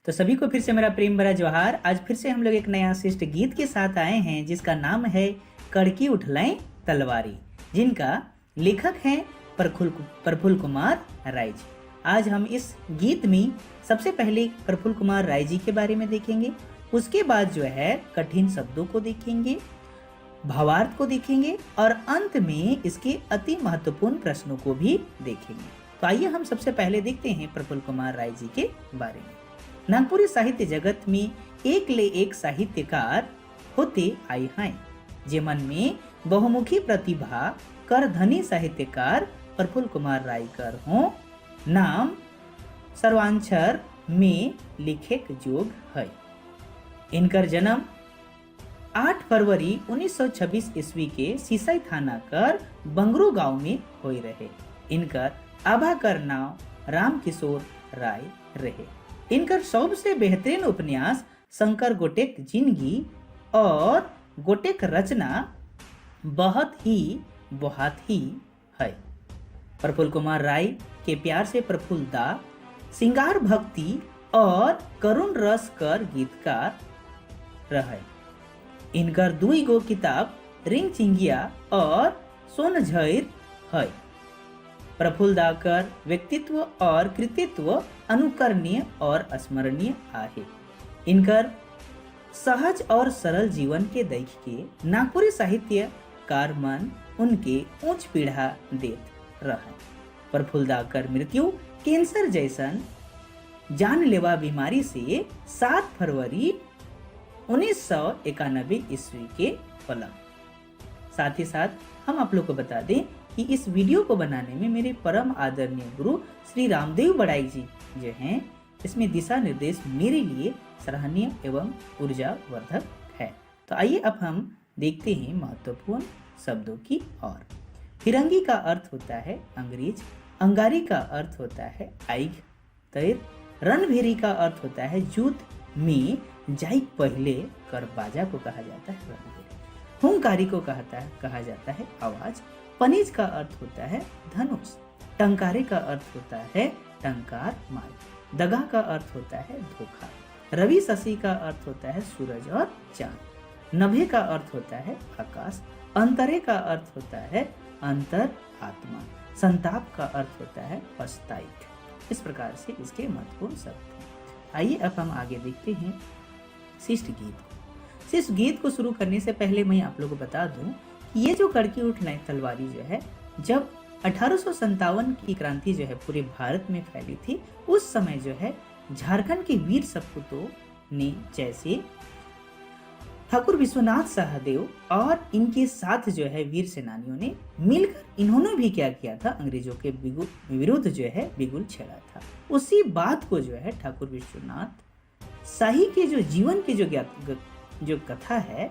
तो सभी को फिर से मेरा प्रेम भरा जोहार। आज फिर से हम लोग एक नया शिष्ट गीत के साथ आए हैं जिसका नाम है कड़की उठलाएं तलवारी, जिनका लेखक हैं प्रफुल्ल कुमार राय जी। आज हम इस गीत में सबसे पहले प्रफुल्ल कुमार राय जी के बारे में देखेंगे, उसके बाद जो है कठिन शब्दों को देखेंगे, भावार्थ को देखेंगे और अंत में इसके अति महत्वपूर्ण प्रश्नों को भी देखेंगे। तो आइए हम सबसे पहले देखते हैं प्रफुल्ल कुमार राय जी के बारे में। नागपुरी साहित्य जगत में एक ले एक साहित्यकार होते आए हैं, जेमन में बहुमुखी प्रतिभा कर धनी साहित्यकार प्रफुल्ल कुमार रायकर हो नाम सर्वाक्षर में लिखे जोग है। इनकर जन्म 8 फरवरी 1926 ईस्वी के सिसई थाना कर बंगरू गांव में हुए रहे। इनकर आभा कर नाम राम किशोर राय रहे। इनकर सबसे बेहतरीन उपन्यास शंकर गोटेक जिंदगी और गोटेक रचना बहुत ही है। प्रफुल्ल कुमार राय के प्यार से प्रफुल्ल दा सिंगार भक्ति और करुण रस कर गीतकार रहे। इनकर दुई गो किताब रिंग चिंगिया और सोन झैर है। प्रफुल्ल दाकर व्यक्तित्व और कृतित्व अनुकरणीय और स्मरणीय आहे। इनकर सहज और सरल जीवन के देख के नागपुरी साहित्यकार मन उनके उच्च पीढ़ा देत रहा। प्रफुल्ल दाकर मृत्यु कैंसर जैसन जानलेवा बीमारी से 7 फरवरी 1991 ईस्वी के होला। साथ ही साथ हम आप लोग को बता दें कि इस वीडियो को बनाने में मेरे परम आदरणीय गुरु श्री रामदेव बड़ाई जी जो हैं, इसमें दिशा निर्देश मेरे लिए सराहनीय एवं ऊर्जावर्धक है। तो आइए अब हम देखते हैं महत्वपूर्ण शब्दों की ओर। फिरंगी का अर्थ होता है अंग्रेज, अंगारी का अर्थ होता है आइग तैर, रणभेरी का अर्थ होता है युद्ध में जाई पहले कर बाजा को कहा जाता है रणभेरी, हुंकारी को कहा जाता है आवाज, पनीज का अर्थ होता है धनुष, टंकारे का अर्थ होता है टंकार मार, दगा का अर्थ होता है धोखा, रवि शशि का अर्थ होता है सूरज और चांद, नभे का अर्थ होता है आकाश, अंतरे का अर्थ होता है अंतर आत्मा, संताप का अर्थ होता है पश्चाताप। इस प्रकार से इसके महत्वपूर्ण शब्द हैं। आइए अब हम आगे देखते हैं शिष्ट गीत को। शिष्ट गीत को शुरू करने से पहले मैं आप लोगों को बता दूं कि ये जो कड़की उठलाएं तलवारी जो है, जब 1857 की क्रांति जो है पूरे भारत में फैली थी, उस समय जो है झारखंड के वीर सपूतों ने, जैसे ठाकुर विश्वनाथ सहदेव और इनके साथ जो है वीर सेनानियों ने मिलकर इन्होंने भी क्या किया था, अंग्रेजों के विरुद्ध जो है बिगुल छेड़ा था। उसी बात को जो है ठाकुर विश्वनाथ शाही के जो जीवन की जो कथा है,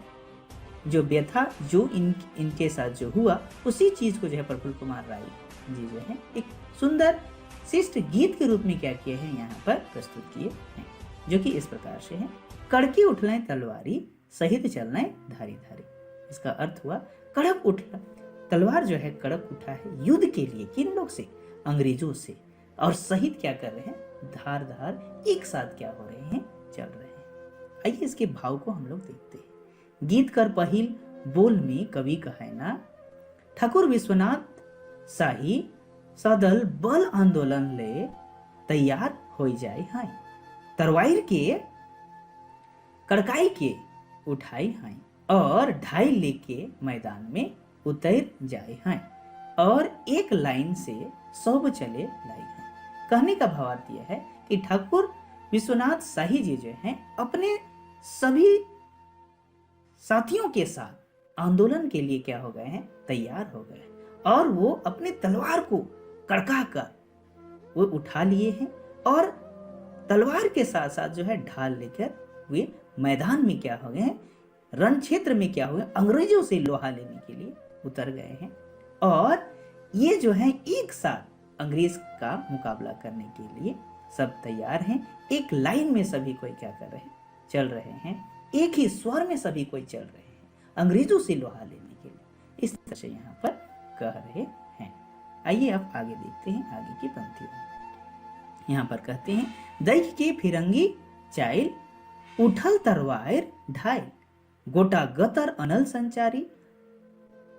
जो व्यथा जो इनके साथ जो हुआ, उसी चीज को जो है प्रफुल्ल कुमार राय जी जो है एक सुंदर शिष्ट गीत के रूप में क्या किए हैं, यहाँ पर प्रस्तुत किए हैं, जो कि इस प्रकार से है। कड़की उठलाएं तलवारी सहित चलनाएं धारी धारी। इसका अर्थ हुआ कड़क उठला, तलवार जो है कड़क उठा है युद्ध के लिए, किन लोग से, अंग्रेजों से, और सहित क्या कर रहे हैं, धार धार एक साथ क्या हो रहे हैं, चल रहे हैं। आइए इसके भाव को हम लोग देखते हैं। गीत कर पहिल बोल में कवि कहे ना, ठाकुर विश्वनाथ शाही सदल बल आंदोलन ले तैयार हो जाए हैं, तरवाइर के कड़काई के उठाई हैं और ढाई लेके मैदान में उतर जाए हैं और एक लाइन से सब चले लाई हैं। कहने का भावार्थ यह है कि ठाकुर विश्वनाथ शाही जी जो हैं अपने सभी साथियों के साथ आंदोलन के लिए क्या हो गए हैं, तैयार हो गए, और वो अपने तलवार को कड़का कर वो उठा लिए हैं और तलवार के साथ साथ जो है ढाल लेकर वे मैदान में क्या हो गए हैं, रण क्षेत्र में क्या हो गए, अंग्रेजों से लोहा लेने के लिए उतर गए हैं। और ये जो है एक साथ अंग्रेज का मुकाबला करने के लिए सब तैयार हैं। एक लाइन में सभी कोई क्या कर रहे हैं, चल रहे हैं, एक ही स्वर में सभी कोई चल रहे हैं अंग्रेजों से लोहा लेने के लिए। इस तरह से यहाँ पर कह रहे हैं। आइए अब आगे देखते हैं आगे की पंक्तियों। यहाँ पर कहते हैं दैख के फिरंगी चाइल उठल तरवार ढाइल, गोटा गतर अनल संचारी,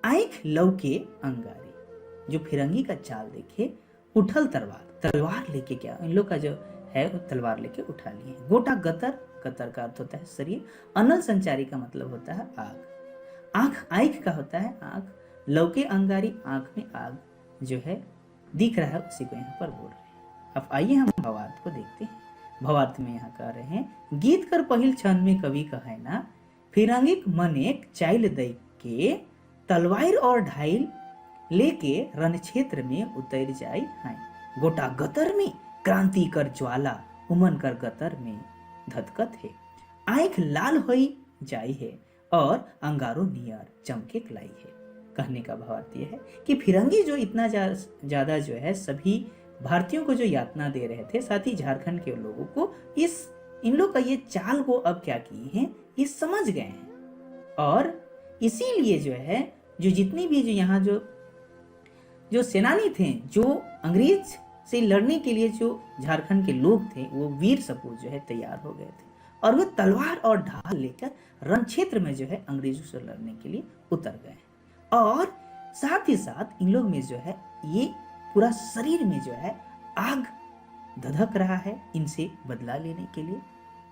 आंख लौके अंगारी। जो फिरंगी का चाल देखे, उठल तलवार लेके, क्या इन लोग का जो है वो तलवार लेके उठा लिए। गोटा गतर, गतर का अर्थ होता है शरीर, अनल संचारी का मतलब होता है आग, आंख का होता है आंख, लौके अंगारी, आंख में आग जो है दिख रहा है, उसी को यहाँ पर बोल रहे हैं। अब आइए हम भावार्थ को देखते हैं। भावार्थ में यहाँ कह रहे हैं, गीत कर पहिल छंद में कवि कहे ना, फिरंगिक मनेक चाइल दई के, तलवार और ढाइल लेके रण क्षेत्र में उतर जाए हैं। गोटा गतर में क्रांति कर ज्वाला, उमन कर गतर में धधकत है। आंख लाल होई जाई है और अंगारो नियर चमके लाई है। कहने का भावार्थ यह है कि फिरंगी जो इतना ज्यादा जो है सभी भारतीयों को जो यातना दे रहे थे, साथ ही झारखंड के लोगों को, इन लोग का ये चाल को अब क्या किए हैं, ये समझ गए हैं। और इसीलिए जो है जो जितनी भी जो यहाँ जो सेनानी थे, जो अंग्रेज से लड़ने के लिए जो झारखंड के लोग थे, वो वीर सपूत जो है तैयार हो गए थे और वो तलवार और ढाल लेकर रण क्षेत्र में जो है अंग्रेजों से लड़ने के लिए उतर गए। और साथ ही साथ इन लोग में जो है ये पूरा शरीर में जो है आग धधक रहा है इनसे बदला लेने के लिए।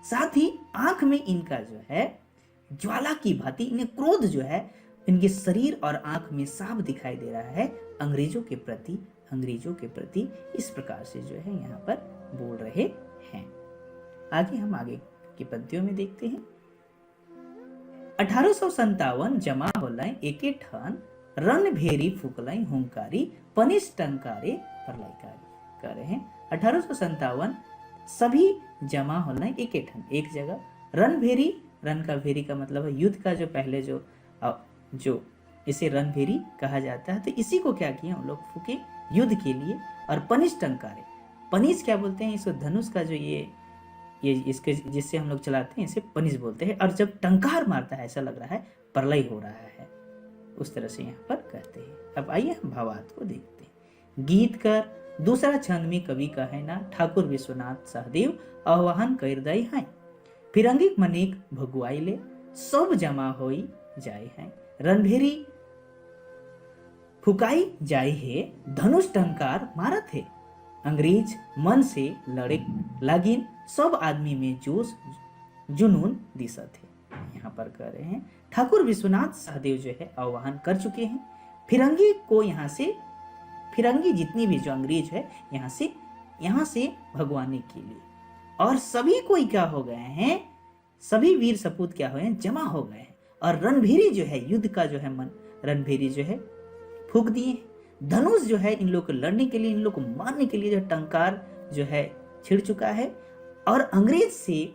साथ ही आंख में इनका जो है ज्वाला की भांति, इन्हें क्रोध जो है इनके शरीर और आंख में साफ दिखाई दे रहा है अंग्रेजों के प्रति इस प्रकार से जो है यहाँ पर बोल रहे हैं। आगे हम आगे की पंक्तियों में देखते हैं। 1857 जमा होलाय एके ठन, रन भेरी फुकलाई हुंकारी, पनिस टंकारे परलाइकारी। कह रहे हैं 1857 सभी जमा होलाय एके ठन, एक जगह, रन भेरी, रन का भेरी का मतलब है युद्ध का जो पहले जो इसे रणभेरी कहा जाता है, तो इसी को क्या किया उन लोग फूके युद्ध के लिए। और पनिस टंकारे, पनिस क्या बोलते हैं, इस धनुष का जो ये इसके जिससे हम लोग चलाते हैं इसे पनिस बोलते हैं। और जब टंकार मारता है ऐसा लग रहा है प्रलय हो रहा है, उस तरह से यहाँ पर कहते हैं। अब आइए हम भावार्थ को देखते हैं। गीत कर दूसरा छंद में कवि कहे ना, ठाकुर विश्वनाथ सहदेव आह्वान कर दई हैं, फिरंगिक मनेक भगुआइले, सब जमा होई जाए हैं, रणभेरी फुकाई जाए है, धनुष टंकार मारत है, अंग्रेज मन से लड़े लागिन, सब आदमी में जोश जुनून दिसत है। यहाँ पर कह रहे हैं ठाकुर विश्वनाथ सहदेव जो है आह्वान कर चुके हैं फिरंगी को, यहाँ से फिरंगी जितनी भी जो अंग्रेज है यहाँ से भगवाने के लिए। और सभी कोई क्या हो गए हैं, सभी वीर सपूत क्या हुए हैं, जमा हो गए हैं। और रणभेरी जो है युद्ध का जो है रणभेरी जो है फूक दिए। धनुष जो है इन लोग को लड़ने के लिए, इन लोग को मारने के लिए जो टंकार जो है छिड़ चुका है। और अंग्रेज से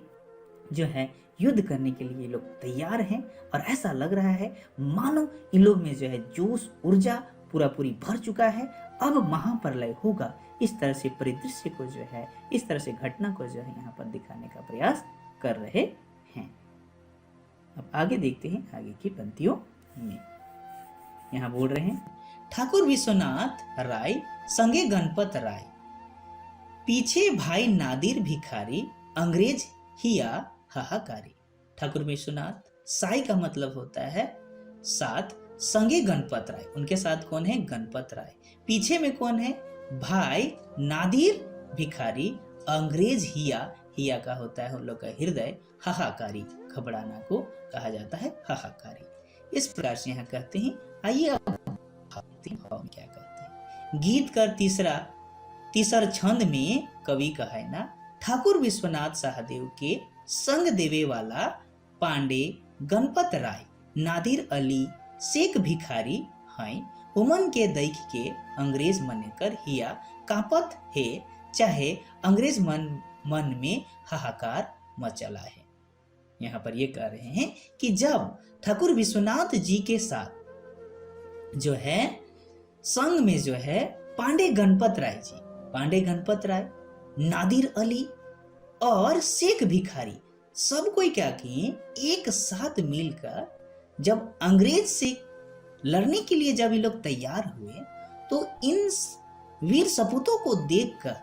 जो है युद्ध करने के लिए ये लोग तैयार हैं। और ऐसा लग रहा है मानो इन लोग में जो है जोश ऊर्जा पूरी भर चुका है, अब महाप्रलय होगा। इस तरह से परिदृश्य को जो है, इस तरह से घटना को जो है यहाँ पर दिखाने का प्रयास कर रहे हैं। अब आगे देखते हैं आगे की पंक्तियों में। यहाँ बोल रहे हैं ठाकुर विश्वनाथ राय संगे गणपत राय, पीछे भाई नादिर भिखारी, अंग्रेज हिया हाहाकारी। ठाकुर विश्वनाथ, साई का मतलब होता है साथ, संगे गणपत राय, उनके साथ कौन है, गणपत राय। पीछे में कौन है, भाई नादिर भिखारी, अंग्रेज हिया का होता है उन लोग का हृदय, हाहाकारी, घबराना को कहा जाता है हाहाकारी। इस प्रकार से यहाँ कहते हैं। आइए अब भाव क्या कहते हैं। गीत कर तीसर छंद में कवि कहे ना, ठाकुर विश्वनाथ सहदेव के संग देवे वाला पांडे गणपत राय, नादिर अली शेख भिखारी हैं, उमन के देख के अंग्रेज मन कर हिया कांपत है, चाहे अंग्रेज मन में हाहाकार मचला है। यहाँ पर ये कह रहे हैं कि जब ठाकुर विश्वनाथ जी के साथ जो है संग में जो है पांडे गणपत राय, नादिर अली और शेख भिखारी, सब कोई क्या किए, एक साथ मिलकर जब अंग्रेज से लड़ने के लिए जब ये लोग तैयार हुए, तो इन वीर सपूतों को देखकर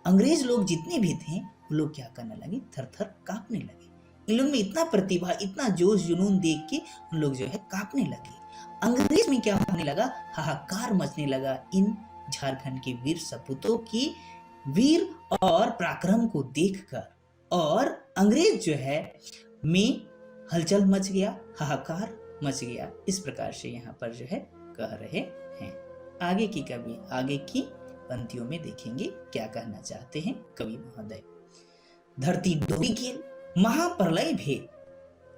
अंग्रेज लोग जितने भी थे वो लोग क्या करने लगे, थर थर कांपने लगे। इन लोग में इतना प्रतिभा, इतना जोश जुनून देख के उन लोग जो है कांपने लगे। अंग्रेज में क्या होने लगा, हाहाकार मचने लगा इन झारखंड के वीर सपूतों की वीर और पराक्रम को देखकर। और अंग्रेज जो है में हलचल मच गया, हाहाकार मच गया। इस प्रकार से यहाँ पर जो है कह रहे हैं। आगे की पंक्तियों में देखेंगे क्या कहना चाहते हैं कवि महोदय। धरती डोली गेल, महाप्रलय भेल,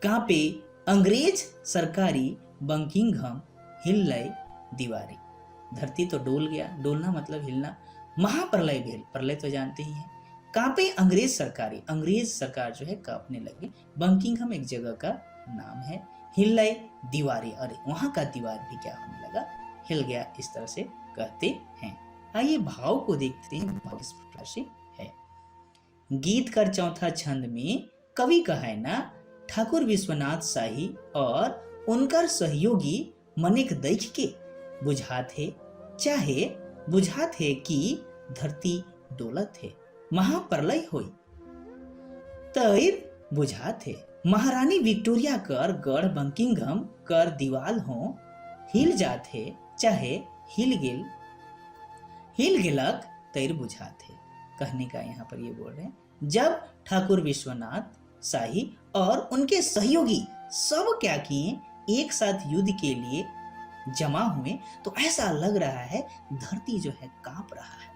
कांपे अंग्रेज सरकारी, बंकिंघम हिल्लय दीवारी। धरती तो डोल गया, डोलना मतलब हिलना। महाप्रलय भेल, प्रलय तो जानते ही हैं। कांपे अंग्रेज सरकारी, अंग्रेज सरकार जो है कांपने लगी। बंकिंघम एक जगह का नाम है। हिल्लय दीवारी, अरे वहां का दीवार भी क्या होने लगा, हिल गया। इस तरह से कहते हैं। आइए भाव को देखते हैं। भाव इस प्रकार से है। गीत कर चौथा छंद में कवि कहे ना, ठाकुर विश्वनाथ शाही और उनकर सहयोगी मनिक देख के बुझात है, चाहे बुझात है कि धरती डोलत है, महाप्रलय होई तैर बुझात है। महारानी विक्टोरिया कर गढ़ बंकिंघम कर दीवाल हो, हिल जात है, चाहे हिल गेलक तैर बुझात है। कहने का यहाँ पर ये बोल रहे हैं, जब ठाकुर विश्वनाथ शाही और उनके सहयोगी सब क्या किए, एक साथ युद्ध के लिए जमा हुए, तो ऐसा लग रहा है धरती जो है कांप रहा है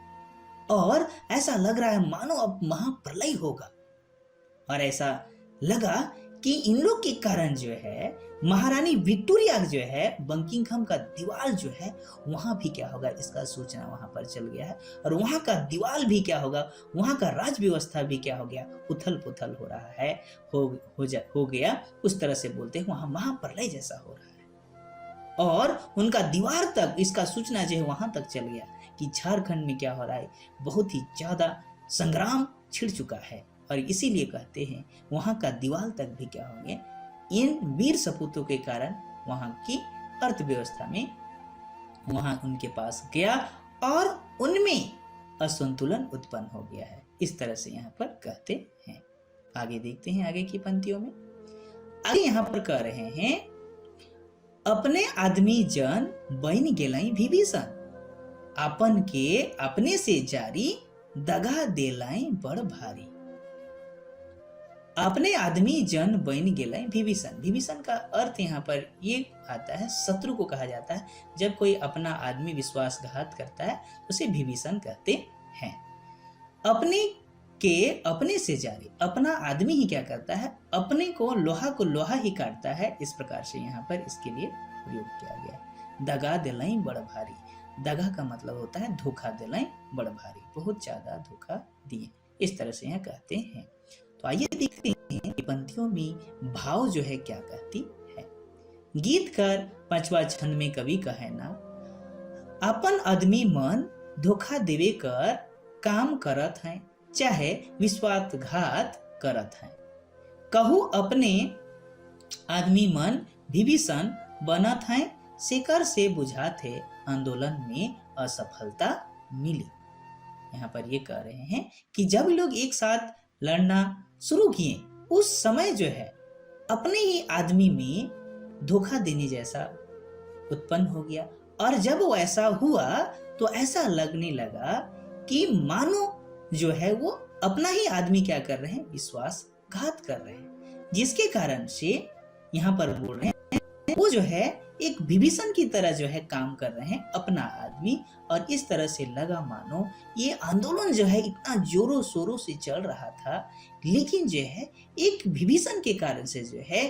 और ऐसा लग रहा है मानो अब महाप्रलय होगा। और ऐसा लगा कि इन लोग के कारण जो है महारानी विक्टोरिया जो है बंकिंघम का दीवाल जो है वहां भी क्या होगा, इसका सूचना वहां पर चल गया है। और वहां का दीवाल भी क्या होगा, वहां का राज व्यवस्था भी क्या हो गया, उथल पुथल हो रहा है, हो गया। उस तरह से बोलते हैं वहां महाप्रलय जैसा हो रहा है। और उनका दीवार तक इसका सूचना जो है वहां तक चल गया कि झारखंड में क्या हो रहा है, बहुत ही ज्यादा संग्राम छिड़ चुका है। और इसीलिए कहते हैं वहां का दीवार तक भी क्या हो गया, इन वीर सपूतों के कारण वहां की अर्थव्यवस्था में वहां उनके पास गया और उनमें असंतुलन उत्पन्न हो गया है। इस तरह से यहाँ पर कहते हैं। आगे देखते हैं आगे की पंक्तियों में। आगे यहाँ पर कह रहे हैं, अपने आदमी जन बन गेलई विभीषण, अपन के अपने से जारी, दगा देलाई बड़ भारी। अपने आदमी जन बन गेलई विभीषण। विभीषण का अर्थ यहाँ पर ये आता है, शत्रु को कहा जाता है। जब कोई अपना आदमी विश्वासघात करता है उसे विभीषण कहते हैं। अपने के अपने से जारी, अपना आदमी ही क्या करता है, अपने को लोहा ही काटता है। इस प्रकार से यहाँ पर इसके लिए प्रयोग किया गया। दगा दिलाई बड़ भारी, दगा का मतलब होता है धोखा दिलाई बड़ भारी, बहुत ज्यादा धोखा दिए। इस तरह से यहाँ कहते हैं। तो आइए देखते हैं कि पंक्तियों में भाव जो है क्या कहती है। गीत कर पांचवा छंद में कवि कहे ना, अपन आदमी मन धोखा देवे कर काम करत है, चाहे विश्वासघात करत है। कहू अपने आदमी मन विभीषण बनत है, शेकर से बुझात है, आंदोलन में असफलता मिली। यहाँ पर ये कह रहे हैं कि जब लोग एक साथ लड़ना शुरू किए उस समय जो है अपने ही आदमी में धोखा देने जैसा उत्पन्न हो गया। और जब वो ऐसा हुआ तो ऐसा लगने लगा कि मानो जो है वो अपना ही आदमी क्या कर रहे हैं, विश्वासघात कर रहे हैं। जिसके कारण से यहाँ पर बोल रहे हैं वो जो है एक विभीषण की तरह जो है काम कर रहे हैं अपना आदमी। और इस तरह से लगा मानो ये आंदोलन जो है इतना जोरों शोरों से चल रहा था, लेकिन जो है एक विभीषण के कारण से जो है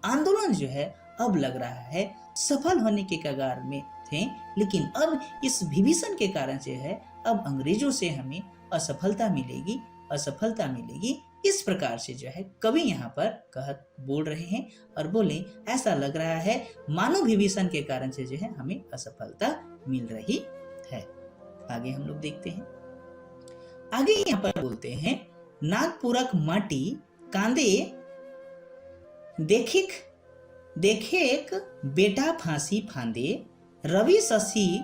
आंदोलन जो है अब लग रहा है सफल होने के कगार में थे। लेकिन अब इस विभीषण के कारण से है अब अंग्रेजों से हमें असफलता मिलेगी। इस प्रकार से जो है कवि यहाँ पर बोल रहे हैं और बोले ऐसा लग रहा है मानो विभीषण के कारण से जो है हमें असफलता मिल रही है। आगे हम लोग देखते हैं। आगे यहाँ पर बोलते हैं, नागपुरक माटी कांदे देखेक बेटा फांसी फांदे, रवि शशि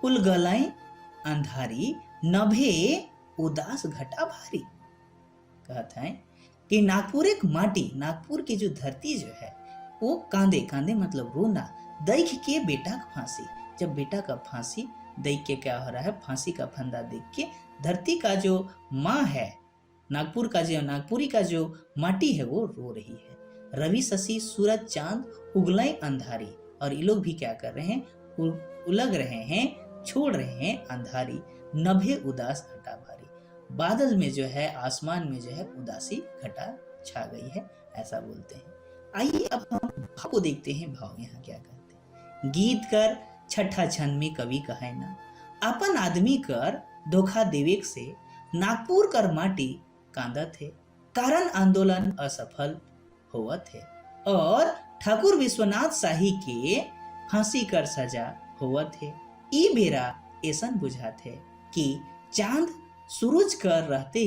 उलगलय अंधारी, नभे उदास घटा भारी। कहता है कि नागपुर एक माटी, नागपुर की जो धरती जो है वो कांदे, कांदे मतलब रोना, देख के बेटा का फांसी। जब बेटा का फांसी देख के क्या हो रहा है, फांसी का फंदा देख के धरती का जो माँ है, नागपुर का जो नागपुरी का जो माटी है वो रो रही है। रवि शशि सूरज चांद उगलाए अंधारी, और ये लोग भी क्या कर रहे हैं, उलग रहे हैं, छोड़ रहे हैं अंधारी। नभे उदास घटा भारी, बादल में जो है, आसमान में जो है उदासी घटा छा गई है, ऐसा बोलते हैं। आइए अब हम भाव को देखते हैं। भाव यहाँ क्या कहते हैं। गीत कर छठा छंद में कवि कहे ना, अपन आदमी कर धोखा देवेक से, नागपुर कर माटी कांदत है, कारण आंदोलन असफल होवत है, और ठाकुर विश्वनाथ शाही के फांसी कर सजा होवत है। ई बेरा ऐसन बुझात है कि चांद सूरज कर रहते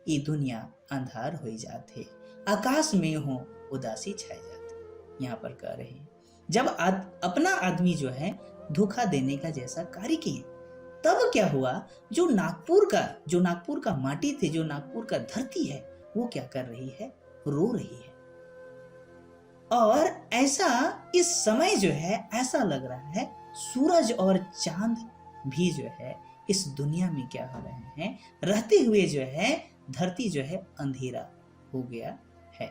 ये दुनिया अंधार हो जाते, आकाश में हो उदासी छाए जाते। यहाँ पर कह रहे हैं जब अपना आदमी जो है धोखा देने का जैसा कार्य किए, तब क्या हुआ, जो नागपुर का माटी थे, जो नागपुर का धरती है, वो क्या कर रही है, रो रही है। और ऐसा इस समय जो है ऐसा लग रहा है सूरज और चांद भी जो है इस दुनिया में क्या हो रहे हैं, रहते हुए जो है धरती जो है अंधेरा हो गया है।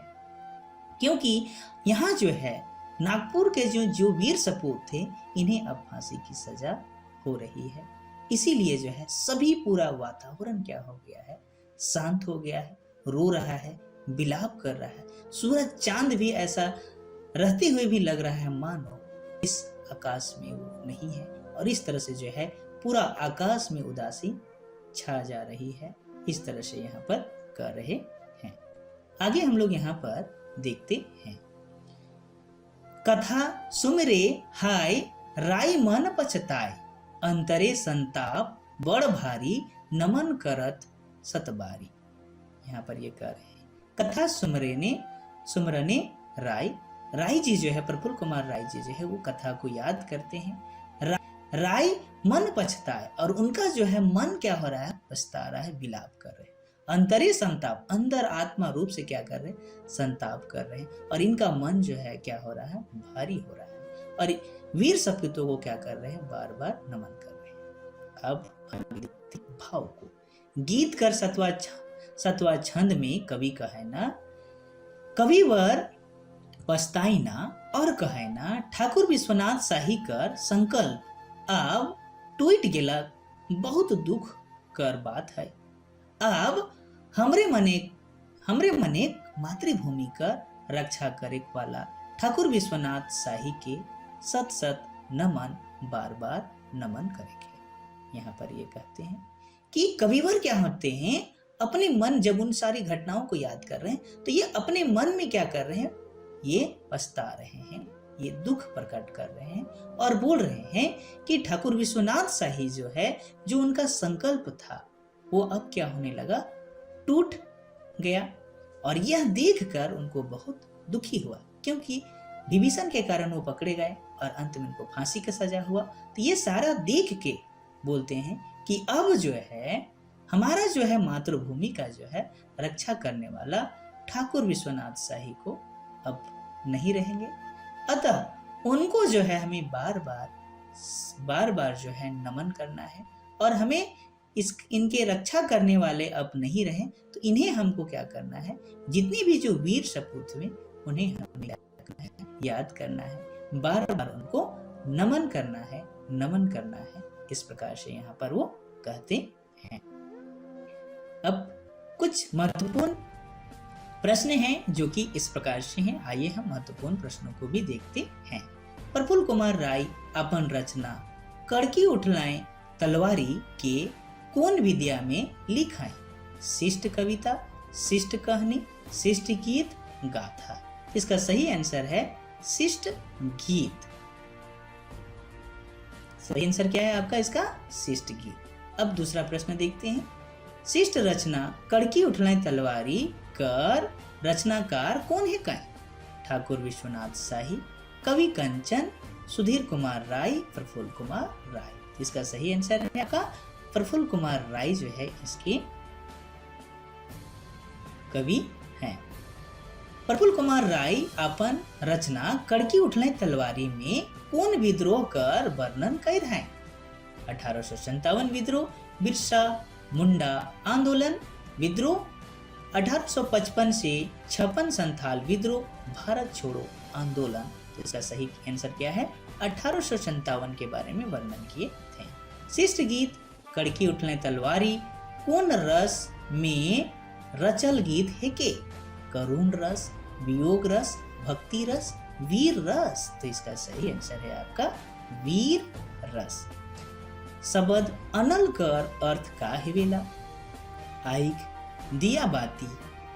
क्योंकि यहाँ जो है नागपुर के जो वीर सपूत थे, इन्हें अब फांसी की सजा हो रही है। इसीलिए जो है सभी पूरा वातावरण क्या हो गया है, शांत हो गया है, रो रहा है, विलाप कर रहा है। सूरज चांद भी ऐसा रहते हुए भी लग रहा है मानो इस आकाश में वो नहीं है, और इस तरह से जो है पूरा आकाश में उदासी छा जा रही है। इस तरह से यहाँ पर कर रहे हैं। आगे हम लोग यहाँ पर देखते हैं। कथा सुमरे हाय राय मन पछताए, अंतरे संताप बड़ भारी, नमन करत सतबारी। यहाँ पर ये कह रहे हैं कथा सुमरने राय जी जो है, प्रफुल्ल कुमार राय जी जो है वो कथा को याद करते हैं। राय मन पछताए, और उनका जो है मन क्या हो रहा है, पछता रहा है, विलाप कर रहे हैं। अंतरे संताप, अंदर आत्मा रूप से क्या कर रहे हैं, संताप कर रहे हैं, और इनका मन जो है क्या हो रहा है, भारी हो रहा है, और वीर सपूतों को क्या कर रहे हैं, बार बार नमन कर रहे हैं। अब हम देखते हैं भाव को। गीत कर सतवा छंद में कवि कहे ना, कविवर पछताई ना, और कहे ना ठाकुर विश्वनाथ शाही कर संकल्प अब टूट गेला, बहुत दुख कर बात है। अब हमरे मने मातृभूमि का रक्षा करे वाला ठाकुर विश्वनाथ शाही के सत सत नमन, बार बार नमन करेंगे। यहाँ पर ये कहते हैं कि कविवर क्या होते हैं, अपने मन, जब उन सारी घटनाओं को याद कर रहे हैं तो ये अपने मन में क्या कर रहे हैं, ये पछता रहे हैं, ये दुख प्रकट कर रहे हैं, और बोल रहे हैं कि ठाकुर विश्वनाथ शाही जो है, जो उनका संकल्प था, वो अब क्या होने लगा, टूट गया। और यह देखकर उनको बहुत दुखी हुआ, क्योंकि विभीषण के कारण वो पकड़े गए और अंत में उनको फांसी का सजा हुआ। तो ये सारा देख के बोलते हैं कि अब जो है हमारा जो है मातृभूमि का जो है रक्षा करने वाला ठाकुर विश्वनाथ शाही को अब नहीं रहेंगे, अतः उनको जो है हमें बार बार जो है नमन करना है, और हमें इनके रक्षा करने वाले अब नहीं रहे, तो इन्हें हमको क्या करना है, जितने भी जो वीर सपूत हुए उन्हें हमें याद करना है, बार बार उनको नमन करना है। इस प्रकार से यहाँ पर वो कहते हैं। अब कुछ महत्वपूर्ण प्रश्न हैं जो कि इस प्रकार से हैं। आइए हम महत्वपूर्ण प्रश्नों को भी देखते हैं। प्रफुल्ल कुमार राय अपन रचना कड़की उठलाएं तलवारी के कौन विद्या में लिखाएं? शिष्ट कविता, शिष्ट कहानी, शिष्ट गीत, गाथा। इसका सही आंसर है शिष्ट गीत। सही आंसर क्या है आपका इसका? शिष्ट गीत। अब दूसरा प्रश्न देखते हैं। शिष्ट रचना कड़की उठलाएं तलवारी कर रचनाकार कौन है? कहें ठाकुर विश्वनाथ शाही, कवि कंचन, सुधीर कुमार राय, प्रफुल्ल कुमार राय। इसका सही आंसर है आपका प्रफुल्ल कुमार राय जो है इसके कवि हैं। प्रफुल्ल कुमार राय अपन रचना कड़की उठले तलवारी में कौन विद्रोह कर वर्णन कर हैं? 1857 विद्रोह, बिरसा मुंडा आंदोलन विद्रोह, 1855 से 56 संथाल विद्रोह, भारत छोड़ो आंदोलन। तो इसका सही आंसर क्या है? 1857 के बारे में वर्णन किए थे। शिष्ट गीत कड़की उठले तलवारी कौन रस में रचल गीत है के? करुण रस, वियोग रस, भक्ति रस, वीर रस। तो इसका सही आंसर है आपका वीर रस। शब्द अनल कर अर्थ का हिवेला? आइग, दिया बाती,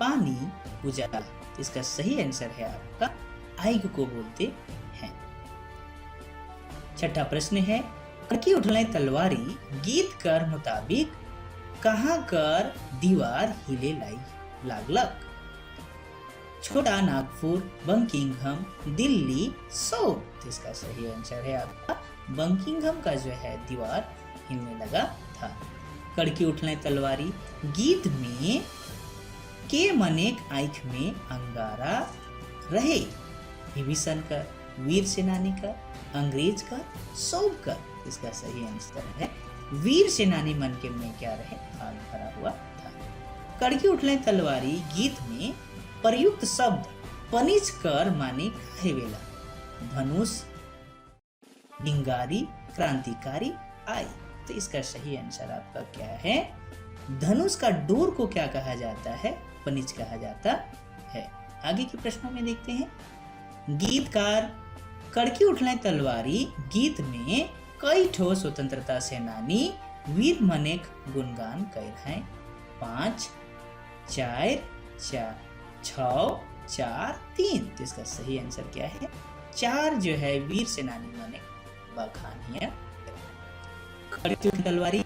पानी, उजाला। तो इसका सही आंसर है आपका आइग को बोलते हैं। छठा प्रश्न है कड़की उठले तलवारी गीत कर मुताबिक कहाँ कर दीवार हिले लाई लागलक? छोटा नागपुर, बंकिंघम, दिल्ली, सो। तो इसका सही आंसर है आपका बंकिंघम का जो है दीवार हिलने लगा था। कड़की उठले तलवारी गीत में के मनेक आंख में अंगारा रहे? विभीषण का, वीर सेनानी का, अंग्रेज का, सौब का। इसका सही आंसर है वीर सेनानी मन के में क्या रहे? आग भरा हुआ था। कड़की उठले तलवारी गीत में प्रयुक्त शब्द पनिच कर माने काहे वेला? धनुष, डिंगारी, क्रांतिकारी, आई। तो इसका सही आंसर आपका क्या है? धनुष का डोर को क्या कहा जाता है? पनिच कहा जाता है। आगे के प्रश्नों में देखते हैं। गीतकार कड़की उठले तलवारी गीत में कई ठो स्वतंत्रता सेनानी वीर मनेक गुणगान कर हैं? 5, 4, 6, 4, 3। तो इसका सही आंसर क्या है? 4 जो है वीर सेनानी मनेक बखानिया। कड़की उठले तलवारी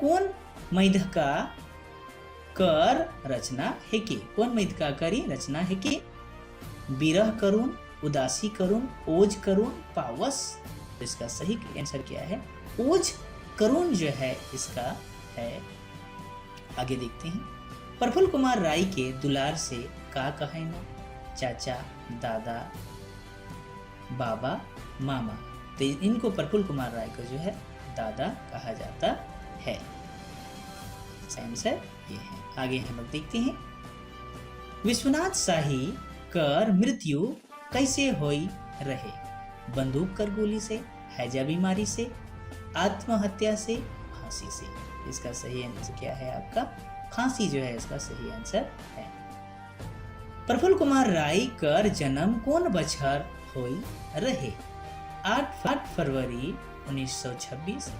कौन मैधका कर रचना है के? कौन मैधका करी रचना है के? विरह करुण, उदासी करुण, ओज करुण, पावस। तो इसका सही आंसर क्या है? ओज करुण जो है इसका है। आगे देखते हैं। प्रफुल्ल कुमार राय के दुलार से का कहे ना? चाचा, दादा, बाबा, मामा। तो इनको प्रफुल्ल कुमार राय को जो है दादा कहा जाता है। आंसर ये है। आगे हम लोग देखते हैं। विश्वनाथ शाही कर मृत्यु कैसे होई रहे? बंदूक कर गोली से, हैजा बीमारी से, आत्महत्या से, फांसी से। इसका सही आंसर क्या है आपका? फांसी जो है इसका सही आंसर है। प्रफुल्ल कुमार राय कर जन्म कौन बछर होई रहे? 8 फरवरी 1926,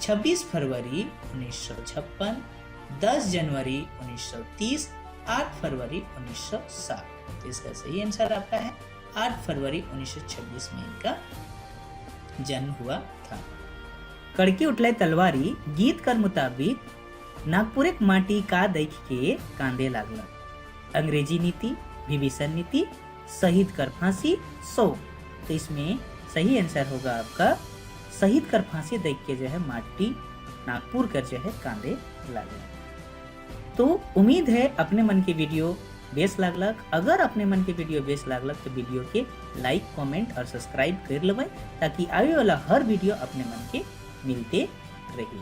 26 फरवरी 1956, 10 जनवरी 1930, 8 फरवरी 1960। तो इसका सही आंसर आपका है 8 फरवरी 1926 में इनका जन्म हुआ था। कड़की उठले तलवारी गीत कर मुताबिक नागपुर माटी का देख के कांदे लागला? अंग्रेजी नीति, विभीषण नीति, शहीद कर फांसी, सो। तो इसमें सही आंसर होगा आपका शहीद कर फांसी देख के जो है माटी नागपुर कर जो है कांदे लागला। तो उम्मीद है अपने मन की वीडियो बेस लागलक। अगर अपने मन के वीडियो बेस लागलक तो वीडियो के लाइक, कमेंट और सब्सक्राइब कर लेवे ताकि आगे वाला हर वीडियो अपने मन के मिलते रही।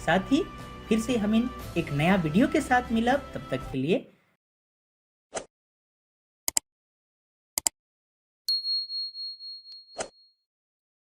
साथ ही फिर से हम एक नया वीडियो के साथ मिलब। तब तक के लिए